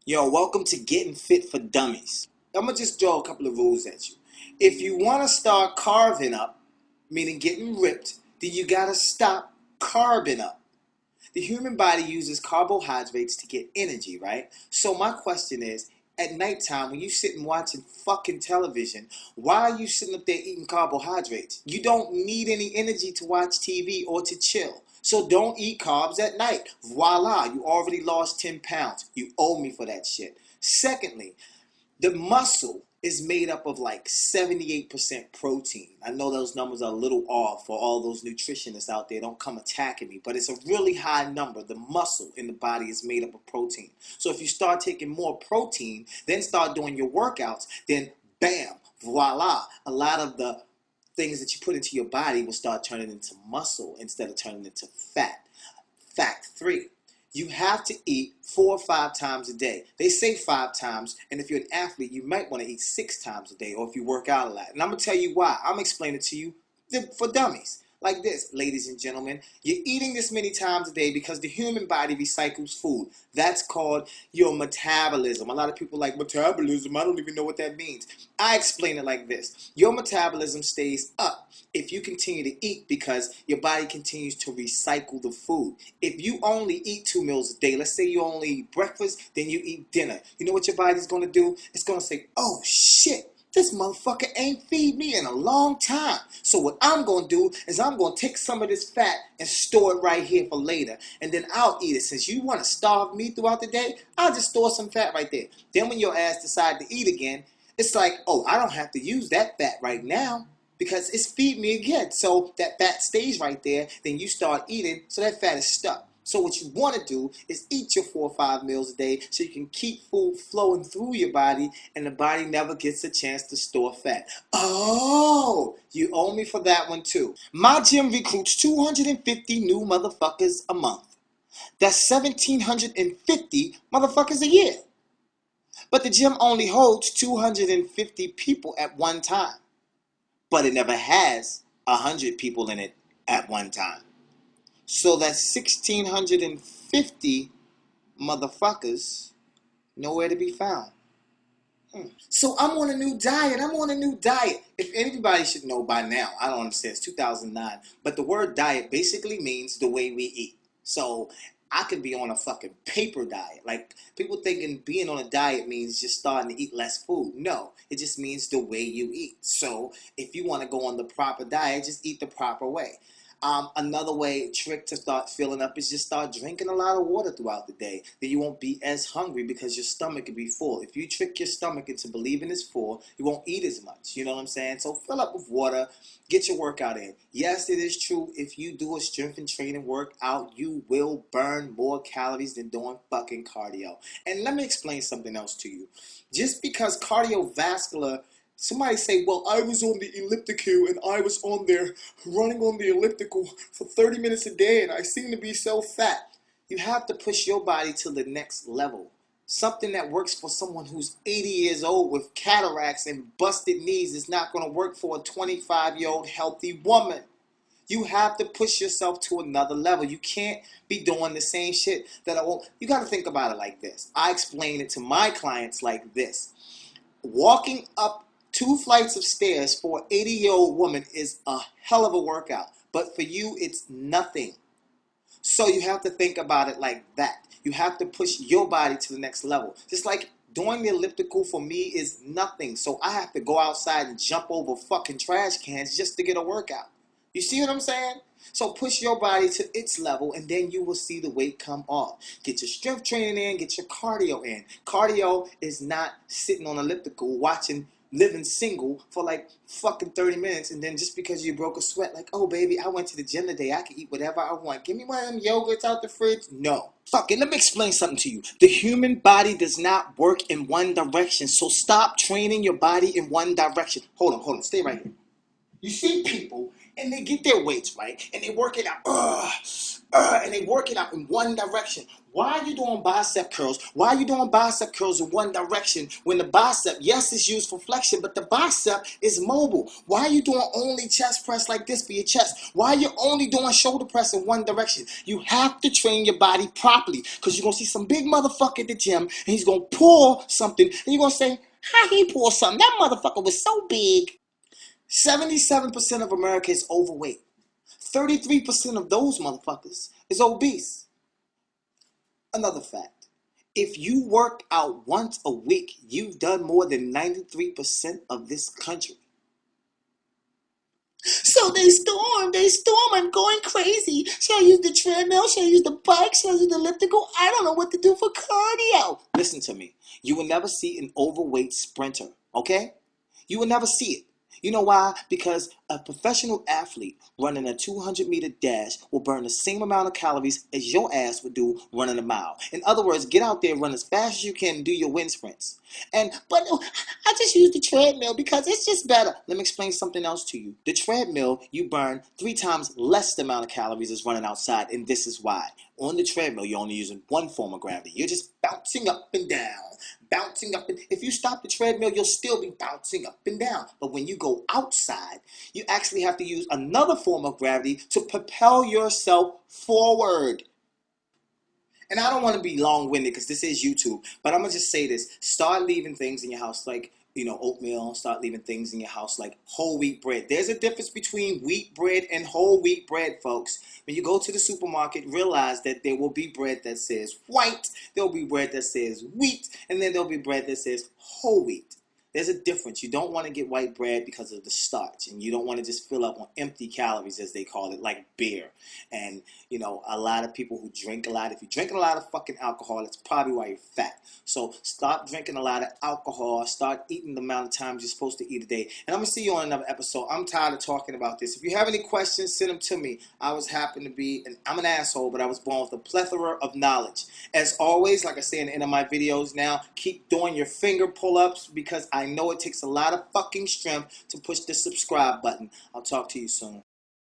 Yo, welcome to Getting Fit for Dummies. I'm going to just throw a couple of rules at you. If you want to start carving up, meaning getting ripped, then you got to stop carbing up. The human body uses carbohydrates to get energy, right? So my question is, at nighttime when you sitting watching fucking television, why are you sitting up there eating carbohydrates? You don't need any energy to watch TV or to chill. So don't eat carbs at night. Voila, you already lost 10 pounds. You owe me for that shit. Secondly, the muscle is made up of like 78% protein. I know those numbers are a little off for all those nutritionists out there. Don't come attacking me, but it's a really high number. The muscle in the body is made up of protein. So if you start taking more protein, then start doing your workouts, then bam, voila, a lot of the things that you put into your body will start turning into muscle instead of turning into fat. Fact 3. You have to eat 4 or 5 times a day. They say 5 times, and if you're an athlete, you might want to eat 6 times a day, or if you work out a lot. And I'm going to tell you why. I'm explaining it to you for dummies. Like this, ladies and gentlemen, you're eating this many times a day because the human body recycles food. That's called your metabolism. A lot of people like metabolism. I don't even know what that means. I explain it like this. Your metabolism stays up if you continue to eat because your body continues to recycle the food. If you only eat 2 meals a day, let's say you only eat breakfast, then you eat dinner. You know what your body's going to do? It's going to say, oh shit. This motherfucker ain't feed me in a long time. So what I'm going to do is I'm going to take some of this fat and store it right here for later. And then I'll eat it. Since you want to starve me throughout the day, I'll just store some fat right there. Then when your ass decide to eat again, it's like, oh, I don't have to use that fat right now because it's feed me again. So that fat stays right there. Then you start eating, so that fat is stuck. So what you want to do is eat your 4 or 5 meals a day so you can keep food flowing through your body and the body never gets a chance to store fat. Oh, you owe me for that one too. My gym recruits 250 new motherfuckers a month. That's 1,750 motherfuckers a year. But the gym only holds 250 people at one time. But it never has 100 people in it at one time. So that's 1,650 motherfuckers nowhere to be found. So I'm on a new diet. If anybody should know by now, I don't understand. It's 2009. But the word diet basically means the way we eat. So I could be on a fucking paper diet. Like people thinking being on a diet means just starting to eat less food. No, it just means the way you eat. So if you want to go on the proper diet, just eat the proper way. Another trick to start filling up is just start drinking a lot of water throughout the day. Then you won't be as hungry because your stomach will be full. If you trick your stomach into believing it's full, you won't eat as much. You know what I'm saying? So fill up with water. Get your workout in. Yes, it is true. If you do a strength and training workout, you will burn more calories than doing fucking cardio. And let me explain something else to you. Just because cardiovascular somebody say, well, I was on the elliptical and I was on there running on the elliptical for 30 minutes a day and I seem to be so fat. You have to push your body to the next level. Something that works for someone who's 80 years old with cataracts and busted knees is not going to work for a 25-year-old healthy woman. You have to push yourself to another level. You can't be doing the same shit that you got to think about it like this. I explain it to my clients like this. Walking up 2 flights of stairs for an 80-year-old woman is a hell of a workout. But for you, it's nothing. So you have to think about it like that. You have to push your body to the next level. Just like doing the elliptical for me is nothing. So I have to go outside and jump over fucking trash cans just to get a workout. You see what I'm saying? So push your body to its level and then you will see the weight come off. Get your strength training in, get your cardio in. Cardio is not sitting on elliptical watching Living Single for like fucking 30 minutes and then just because you broke a sweat like, oh baby, I went to the gym today, I can eat whatever I want. Give me one of them yogurts out the fridge. No. Fuck it, let me explain something to you. The human body does not work in one direction. So stop training your body in one direction. Hold on, stay right here. You see people and they get their weights right and they work it out and they work it out in one direction. Why are you doing bicep curls? Why are you doing bicep curls in one direction when the bicep, yes, is used for flexion, but the bicep is mobile? Why are you doing only chest press like this for your chest? Why are you only doing shoulder press in one direction? You have to train your body properly, because you're going to see some big motherfucker at the gym and he's going to pull something and you're going to say, how he pull something? That motherfucker was so big. 77% of America is overweight. 33% of those motherfuckers is obese. Another fact, if you work out once a week, you've done more than 93% of this country. So they storm, I'm going crazy. Should I use the treadmill? Should I use the bike? Should I use the elliptical? I don't know what to do for cardio. Listen to me. You will never see an overweight sprinter, okay? You will never see it. You know why? Because a professional athlete running a 200-meter dash will burn the same amount of calories as your ass would do running a mile. In other words, get out there, run as fast as you can, and do your wind sprints. But I just use the treadmill because it's just better. Let me explain something else to you. The treadmill, you burn 3 times less the amount of calories as running outside, and this is why. On the treadmill, you're only using one form of gravity. You're just bouncing up and down. Bouncing up, and if you stop the treadmill, you'll still be bouncing up and down. But when you go outside, you actually have to use another form of gravity to propel yourself forward. And I don't want to be long-winded because this is YouTube, but I'm going to just say this. Start leaving things in your house like, oatmeal. Start leaving things in your house like whole wheat bread. There's a difference between wheat bread and whole wheat bread, folks. When you go to the supermarket, realize that there will be bread that says white, there'll be bread that says wheat, and then there'll be bread that says whole wheat. There's a difference. You don't want to get white bread because of the starch, and you don't want to just fill up on empty calories, as they call it, like beer. And, a lot of people who drink a lot, if you're drinking a lot of fucking alcohol, that's probably why you're fat. So stop drinking a lot of alcohol. Start eating the amount of times you're supposed to eat a day. And I'm going to see you on another episode. I'm tired of talking about this. If you have any questions, send them to me. I'm an asshole, but I was born with a plethora of knowledge. As always, like I say in the end of my videos now, keep doing your finger pull-ups because I know it takes a lot of fucking strength to push the subscribe button. I'll talk to you soon.